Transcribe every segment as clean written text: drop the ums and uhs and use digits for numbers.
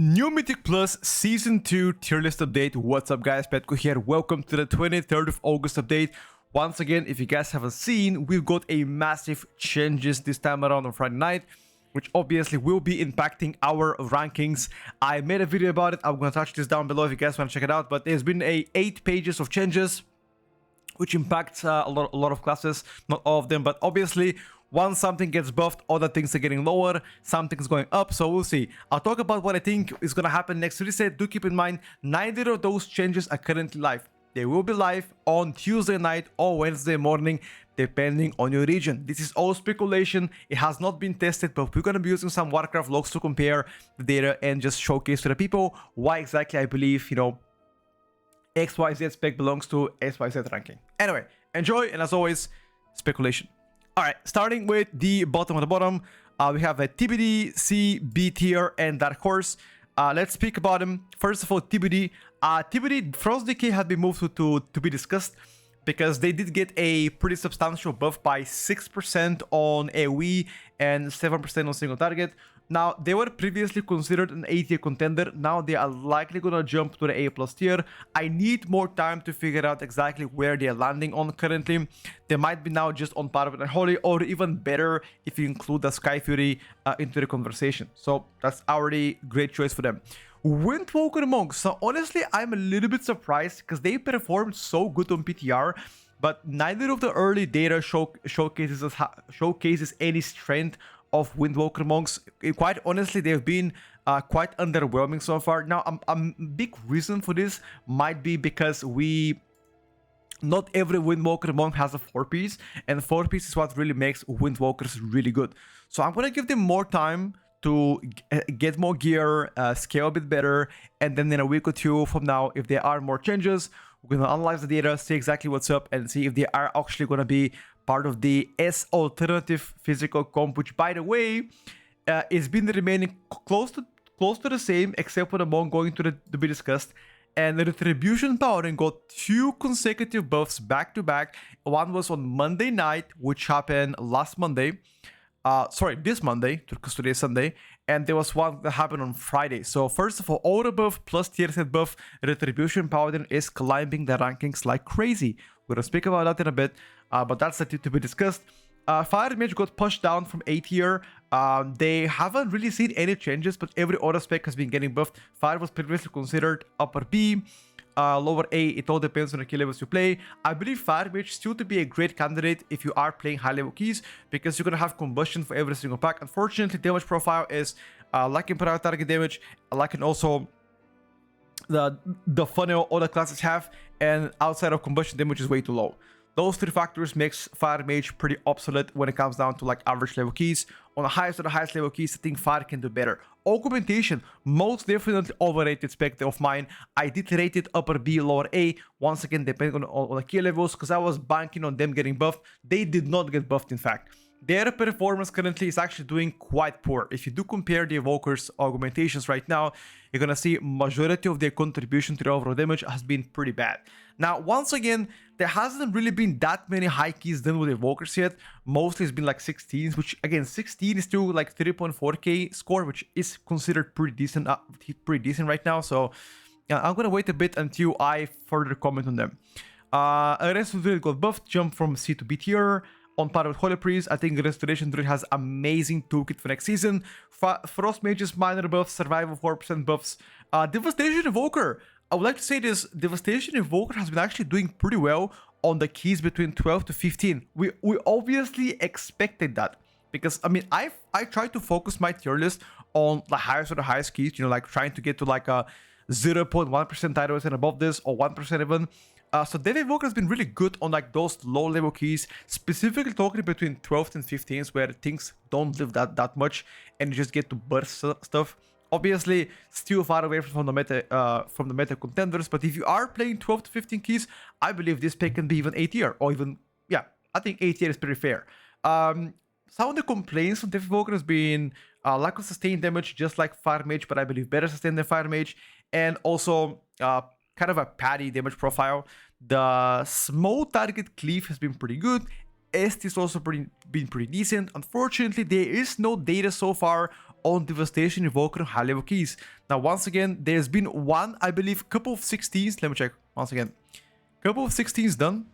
New Mythic Plus Season 2 tier list update. What's up guys, Petko here. Welcome to the 23rd of August update. Once again, if you guys haven't seen, we've got a massive changes this time around on Friday night, which obviously will be impacting our rankings. I made a video about it. I'm going to touch this down below if you guys want to check it out. But there's been 8 pages of changes, which impacts a lot of classes. Not all of them, but obviously once something gets buffed, other things are getting lower, something's going up, so we'll see. I'll talk about what I think is going to happen next reset. Do keep in mind, neither of those changes are currently live. They will be live on Tuesday night or Wednesday morning, depending on your region. This is all speculation. It has not been tested, but we're going to be using some Warcraft logs to compare the data and just showcase to the people why exactly I believe, XYZ spec belongs to XYZ ranking. Anyway, enjoy, and as always, speculation. Alright, starting with the bottom of the bottom, we have a TBD, C, B tier, and Dark Horse. Let's speak about them. First of all, TBD. TBD, Frost Decay had been moved to be discussed because they did get a pretty substantial buff by 6% on AoE and 7% on single target. Now, they were previously considered an A tier contender. Now they are likely gonna jump to the A plus tier. I need more time to figure out exactly where they're landing on currently. They might be now just on par with Unholy, or even better if you include the Sky Fury into the conversation. So that's already a great choice for them. Windwalker Monks. So honestly, I'm a little bit surprised because they performed so good on PTR, but neither of the early data showcases any strength of Windwalker Monks. Quite honestly, they've been quite underwhelming so far. Now, a big reason for this might be because not every Windwalker Monk has a 4-piece, and 4-piece is what really makes Windwalkers really good. So I'm gonna give them more time to get more gear, scale a bit better, and then in a week or two from now, if there are more changes, we're gonna analyze the data, see exactly what's up, and see if they are actually gonna be part of the S alternative physical comp, which, by the way, it's been remaining close to the same, except for the Monk going to be discussed. And the Retribution Powering got 2 consecutive buffs back to back. One was on Monday night, which happened last Monday. This Monday, because today is Sunday, and there was one that happened on Friday. So first of all, Aura buff plus tier set buff, Retribution Paladin is climbing the rankings like crazy. We're gonna speak about that in a bit, but that's to be discussed. Fire Mage got pushed down from A tier. They haven't really seen any changes, but every other spec has been getting buffed. Fire was previously considered upper B, lower A. It all depends on the key levels you play. I believe Fire Mage still to be a great candidate if you are playing high level keys, because you're gonna have combustion for every single pack. Unfortunately, damage profile is lacking per target damage, lacking also the funnel other classes have, and outside of combustion, damage is way too low. Those 3 factors makes Fire Mage pretty obsolete when it comes down to like average level keys. On the highest level keys, I think Fire can do better. Augmentation, most definitely overrated spec of mine. I did rate it upper B, lower A. Once again, depending on the key levels, because I was banking on them getting buffed. They did not get buffed, in fact. Their performance currently is actually doing quite poor. If you do compare the Evoker's augmentations right now, you're gonna see majority of their contribution to the overall damage has been pretty bad. Now, once again, there hasn't really been that many high keys done with Evokers yet. Mostly it's been like 16s, which again, 16 is still like 3.4k score, which is considered pretty decent right now. So I'm gonna wait a bit until I further comment on them. Rest of the got buffed, jumped from C to B tier. On par with Holy Priest, I think Restoration Druid has amazing toolkit for next season. Frost Mage's minor buffs, Survival 4% buffs. Devastation Evoker. I would like to say this, Devastation Evoker has been actually doing pretty well on the keys between 12 to 15. We obviously expected that, because I mean, I tried to focus my tier list on the highest of the highest keys, like trying to get to like a 0.1% tidal and above this, or 1% even. So Dev Evoker has been really good on like those low level keys, specifically talking between 12th and 15th, where things don't live that much and you just get to burst stuff. Obviously, still far away from the meta contenders, but if you are playing 12 to 15 keys, I believe this pick can be even A tier, or even, yeah, I think A tier is pretty fair. Some of the complaints from Dev Evoker has been lack of sustained damage, just like Fire Mage, but I believe better sustained than Fire Mage, and also kind of a patty damage profile. The small target cleave has been pretty good. Est is also been pretty decent. Unfortunately, there is no data so far on Devastation, Evoker, high level keys. Now, once again, there's been one, I believe, couple of 16s. Let me check once again. Couple of 16s done,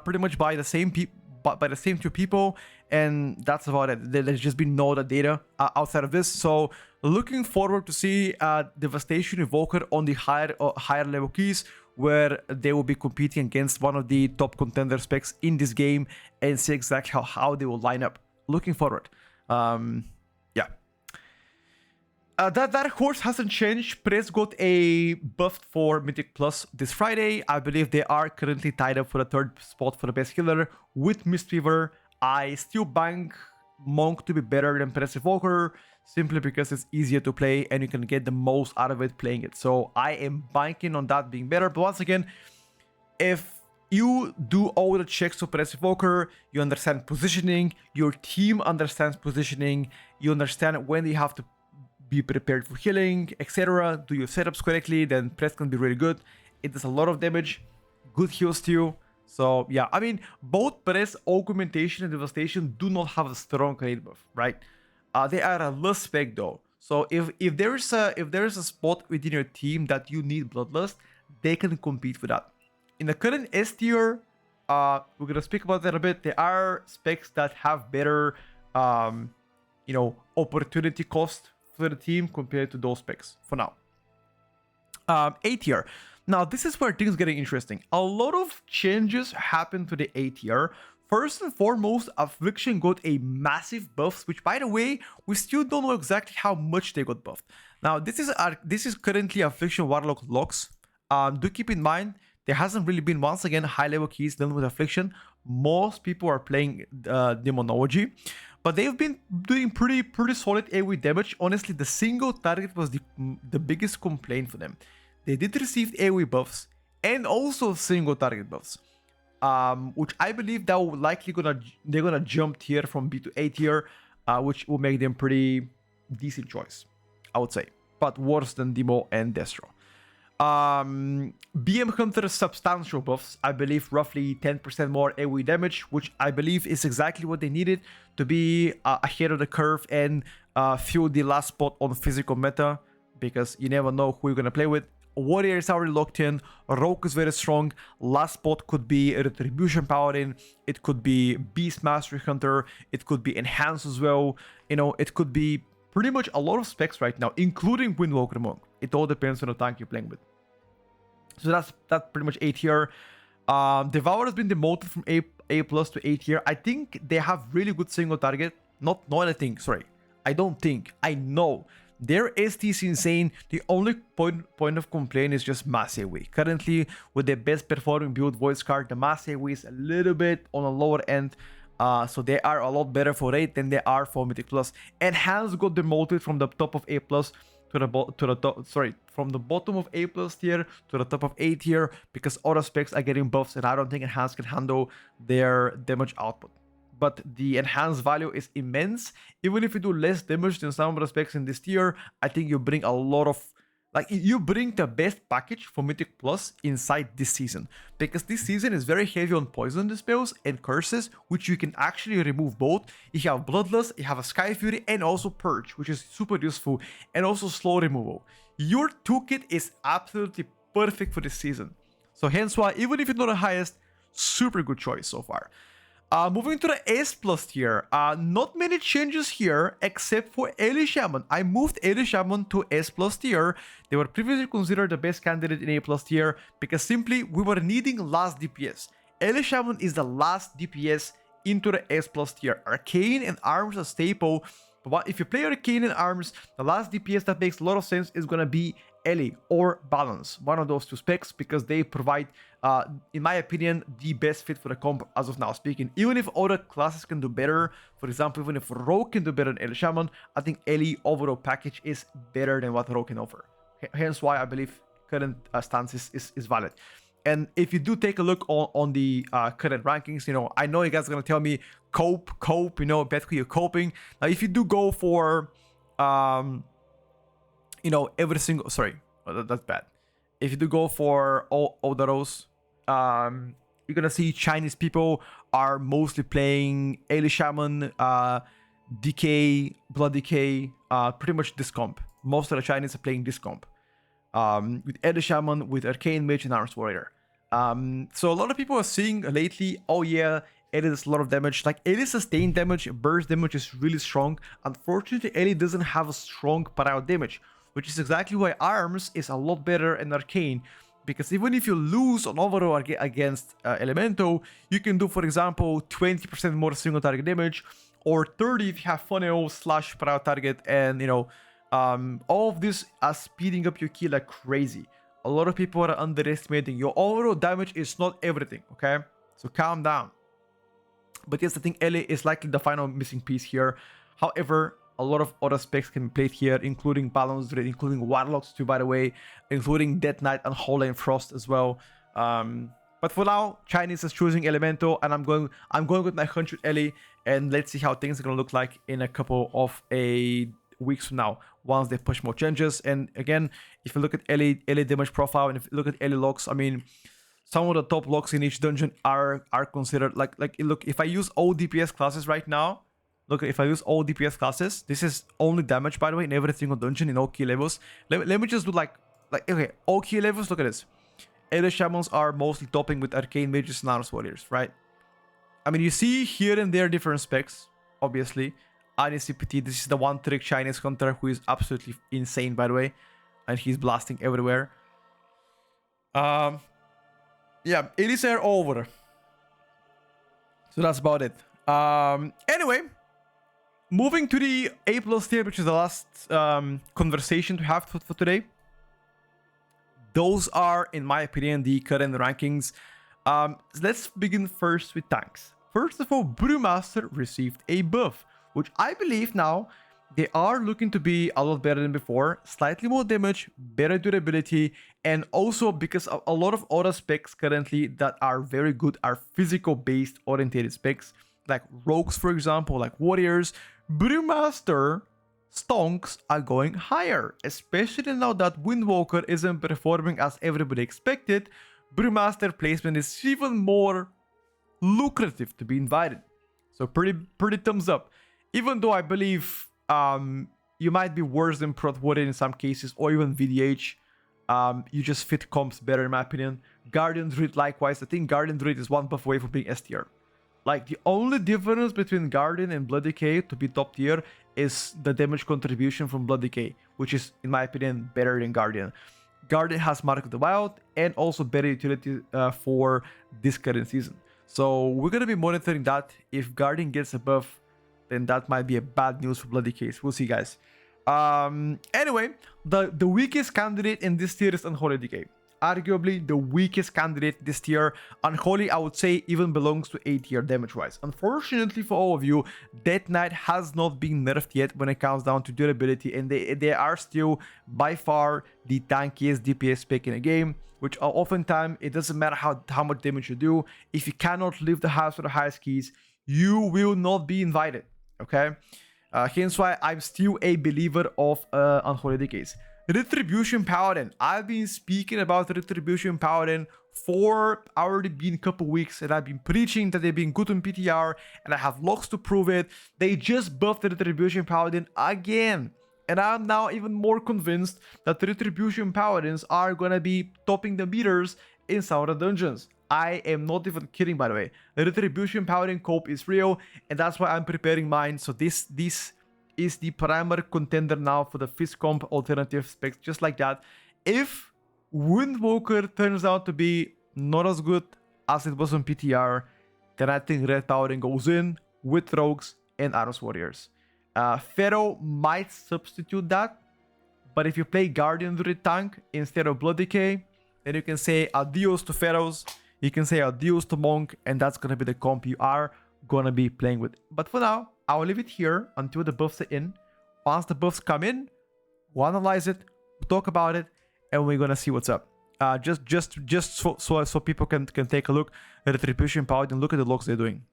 pretty much by the same people, by the same two people, and that's about it. There's just been no other data outside of this. So looking forward to see Devastation, Evoker on the higher level keys, where they will be competing against one of the top contender specs in this game and see exactly how they will line up. Looking forward. Yeah. That horse hasn't changed. Press got a buff for Mythic Plus this Friday. I believe they are currently tied up for the third spot for the best healer with Mistweaver. I still bank Monk to be better than Press Evoker, simply because it's easier to play and you can get the most out of it playing it. So I am banking on that being better. But once again, if you do all the checks to Press Evoker, you understand positioning, your team understands positioning, you understand when you have to be prepared for healing, etc. Do your setups correctly, then Press can be really good. It does a lot of damage, good heals too. So yeah, I mean, both Press, Augmentation, and Devastation do not have a strong rate buff, right? They are a less spec though. So if there is a spot within your team that you need Bloodlust, they can compete for that. In the current S tier, we're gonna speak about that a bit. There are specs that have better, you know, opportunity cost for the team compared to those specs for now. A tier. Now, this is where things getting interesting. A lot of changes happened to the A tier. First and foremost, Affliction got a massive buff, which, by the way, we still don't know exactly how much they got buffed. Now, this is currently Affliction Warlock locks. Do keep in mind, there hasn't really been, once again, high-level keys done with Affliction. Most people are playing Demonology, but they've been doing pretty solid AoE damage. Honestly, the single target was the biggest complaint for them. They did receive AoE buffs and also single target buffs, which I believe that will likely they're gonna jump tier from B to A tier, which will make them pretty decent choice, I would say, but worse than Demo and Destro. BM Hunter substantial buffs, I believe roughly 10% more AoE damage, which I believe is exactly what they needed to be ahead of the curve and fuel the last spot on physical meta, because you never know who you're gonna play with. Warrior is already locked in, Rogue is very strong, last spot could be Retribution Paladin, it could be Beast Mastery Hunter, it could be Enhance as well, you know, it could be pretty much a lot of specs right now, including Windwalker Monk. It all depends on the tank you're playing with. So that's pretty much A tier. Devour has been demoted from A plus to A tier. I think they have really good single target. Not I think, sorry. I don't think. I know. Their ST is insane. The only point of complaint is just mass AoE. Currently, with the best performing build Voice card, the mass AoE is a little bit on a lower end. So they are a lot better for rate than they are for Mythic Plus. And Hans got demoted from the top of A plus to the top, sorry, from the bottom of A plus tier to the top of A tier, because other specs are getting buffs and I don't think Enhance can handle their damage output. But the enhanced value is immense. Even if you do less damage than some of the specs in this tier, I think you bring a lot of, like, you bring the best package for Mythic Plus inside this season, because this season is very heavy on poison spells and curses, which you can actually remove both. You have Bloodlust, you have a Sky Fury, and also Purge, which is super useful, and also slow removal. Your toolkit is absolutely perfect for this season. So hence why, even if it's not the highest, super good choice so far. Moving to the S plus tier, not many changes here except for Eli Shaman. I moved Eli Shaman to S plus tier. They were previously considered the best candidate in A plus tier because simply we were needing last DPS. Eli Shaman is the last DPS into the S plus tier. Arcane and Arms are staple, but if you play Arcane and Arms, the last DPS that makes a lot of sense is gonna be Ellie or Balance, one of those two specs, because they provide, in my opinion, the best fit for the comp as of now speaking. Even if other classes can do better, for example, even if Rogue can do better than Ellie Shaman, I think Ellie overall package is better than what Rogue can offer. Hence why I believe current stance is valid. And if you do take a look on the current rankings, you know, I know you guys are gonna tell me cope, you know, Petko, you're coping. Now, if you do go for you know, every single, sorry, that's bad. If you do go for all the rows, you're gonna see Chinese people are mostly playing Eli Shaman. Decay, Blood Decay, pretty much this comp. Most of the Chinese are playing this comp. With Ellie Shaman, with Arcane Mage, and Arms Warrior. So a lot of people are seeing lately, oh yeah, Ellie does a lot of damage. Like, Ellie's sustained damage, burst damage is really strong. Unfortunately, Ellie doesn't have a strong par-out damage, which is exactly why Arms is a lot better in Arcane. Because even if you lose on overall against Elemento, you can do, for example, 20% more single target damage, or 30 if you have funnel / par-out target, and you know, all of this are speeding up your kill like crazy. A lot of people are underestimating your overall damage is not everything, okay? So calm down. But yes, I think Ellie is likely the final missing piece here. However, a lot of other specs can be played here, including Balance Dread, including Warlocks too, by the way, including Death Knight and Holy and Frost as well. But for now, Chinese is choosing Elemento, and I'm going with my hunch with Ellie, and let's see how things are gonna look like in a couple of weeks from now, once they push more changes. And again, if you look at Ellie damage profile, and if you look at Ellie locks, I mean, some of the top locks in each dungeon are considered like look, if I use all DPS classes right now, look, if I use all DPS classes, this is only damage, by the way, in every single dungeon in all key levels. Let me just do like okay, all key levels. Look at this. Ellie Shamans are mostly topping with Arcane Mages and Arms Warriors, right? I mean, you see here and there different specs, obviously. INCPT, this is the one trick Chinese hunter who is absolutely insane, by the way, and he's blasting everywhere. Yeah, it is over. So that's about it. Anyway, moving to the A+ tier, which is the last conversation to have for today. Those are, in my opinion, the current rankings. Let's begin first with tanks. First of all, Brewmaster received a buff, which I believe now they are looking to be a lot better than before. Slightly more damage, better durability, and also because a lot of other specs currently that are very good are physical-based oriented specs, like Rogues, for example, like Warriors. Brewmaster stonks are going higher, especially now that Windwalker isn't performing as everybody expected. Brewmaster placement is even more lucrative to be invited. So pretty thumbs up. Even though I believe you might be worse than Prot Warrior in some cases, or even VDH. You just fit comps better, in my opinion. Guardian Druid likewise. I think Guardian Druid is one buff away from being S tier. Like, the only difference between Guardian and Blood Decay to be top tier is the damage contribution from Blood Decay, which is, in my opinion, better than Guardian. Guardian has Mark of the Wild and also better utility for this current season. So we're going to be monitoring that. If Guardian gets a buff, then that might be a bad news for Blood Decay. We'll see, guys. Anyway, the weakest candidate in this tier is Unholy Decay. Arguably the weakest candidate this tier. Unholy, I would say, even belongs to A tier damage-wise. Unfortunately for all of you, Death Knight has not been nerfed yet when it comes down to durability, and they are still by far the tankiest DPS pick in a game, which oftentimes it doesn't matter how much damage you do. If you cannot leave the house with the highest keys, you will not be invited, okay? Hence why I'm still a believer of Unholy Decays. Retribution Paladin. I've been speaking about Retribution Paladin for already been a couple weeks, and I've been preaching that they've been good on PTR, and I have logs to prove it. They just buffed the Retribution Paladin again, and I'm now even more convinced that the Retribution Paladins are gonna be topping the meters in some of the dungeons. I am not even kidding, by the way. The Retribution Paladin cope is real, and that's why I'm preparing mine. So this is the primary contender now for the Fist Comp alternative specs, just like that. If Windwalker turns out to be not as good as it was on PTR, then I think Red Paladin goes in with Rogues and Arms Warriors. Pharaoh might substitute that, but if you play Guardian Druid tank instead of Blood Decay, then you can say adios to Pharaohs, you can say adios to Monk, and that's gonna be the comp you are gonna be playing with. But for now, I'll leave it here until the buffs are in. Once the buffs come in, we'll analyze it, we'll talk about it, and we're gonna see what's up. Just so people can take a look at the Retribution Paladin. Look at the logs they're doing.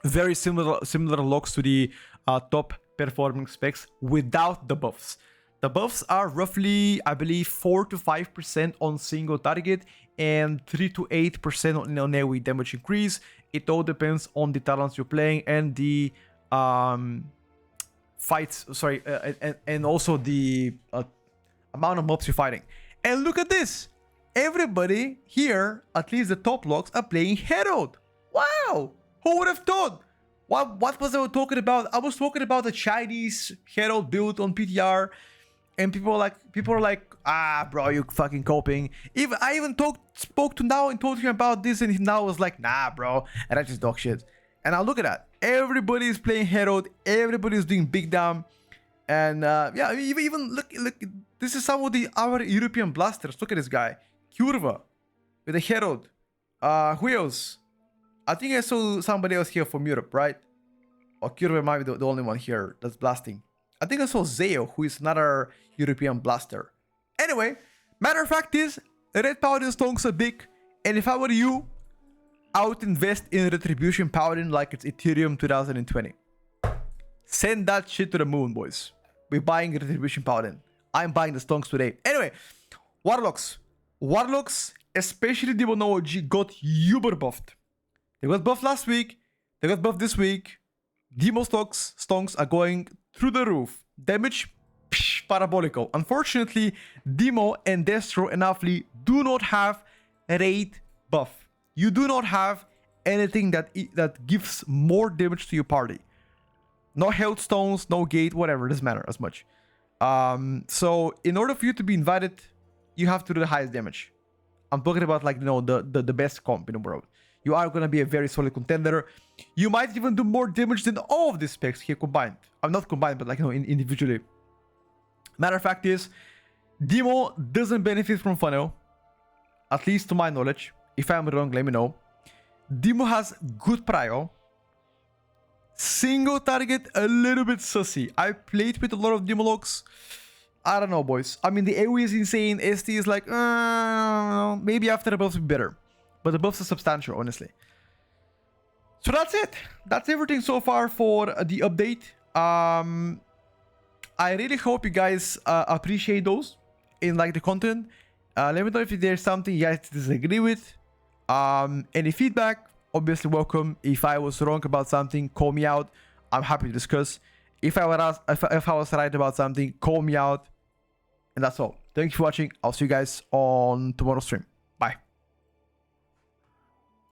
Very similar logs to the top performing specs without the buffs. The buffs are roughly, I believe, 4 to 5% on single target and 3 to 8% on AoE damage increase. It all depends on the talents you're playing and the fights, sorry, and also the amount of mobs you're fighting. And look at this. Everybody here, at least the top logs, are playing Herald. Wow. Who would have thought? What was I talking about? I was talking about the Chinese Herald build on PTR. And people are like, ah, bro, you fucking coping. I even spoke to Now and told him about this, and he now was like, nah, bro, and that's just dog shit. And now look at that. Everybody is playing Herald. Everybody is doing big damn. And yeah, even look. This is some of our European blasters. Look at this guy, Curva, with a Herald. Who else? I think I saw somebody else here from Europe, right? Or Curva might be the only one here that's blasting. I think I saw Zeo, who is another European blaster. Anyway, matter of fact is, Red Paladin stonks are big, and if I were you, I would invest in Retribution Paladin like it's Ethereum 2020. Send that shit to the moon, boys. We're buying Retribution Paladin. I'm buying the stonks today. Anyway, Warlocks. Warlocks, especially Demon OG, got uber buffed. They got buffed last week. They got buffed this week. Demo stonks are going through the roof. Damage, parabolical. Unfortunately, Demo and Destro and Affli do not have a raid buff. You do not have anything that gives more damage to your party. No health stones, no gate, whatever. It doesn't matter as much. So in order for you to be invited, you have to do the highest damage. I'm talking about, like, you know, the best comp in the world. You are going to be a very solid contender. You might even do more damage than all of these specs here combined. I'm not combined, but, like, you know, individually. Matter of fact is, Demo doesn't benefit from funnel. At least to my knowledge. If I'm wrong, let me know. Demo has good prio. Single target, a little bit sussy. I played with a lot of Demo logs. I don't know, boys. I mean, the AoE is insane. ST is like, maybe after the buffs will be better. But the buffs are substantial, honestly. So that's it. That's everything so far for the update. I really hope you guys appreciate those in, like, the content. Let me know if there's something you guys disagree with. Any feedback, obviously welcome. If I was wrong about something, call me out. I'm happy to discuss. If I was right about something, call me out. And that's all. Thank you for watching. I'll see you guys on tomorrow's stream.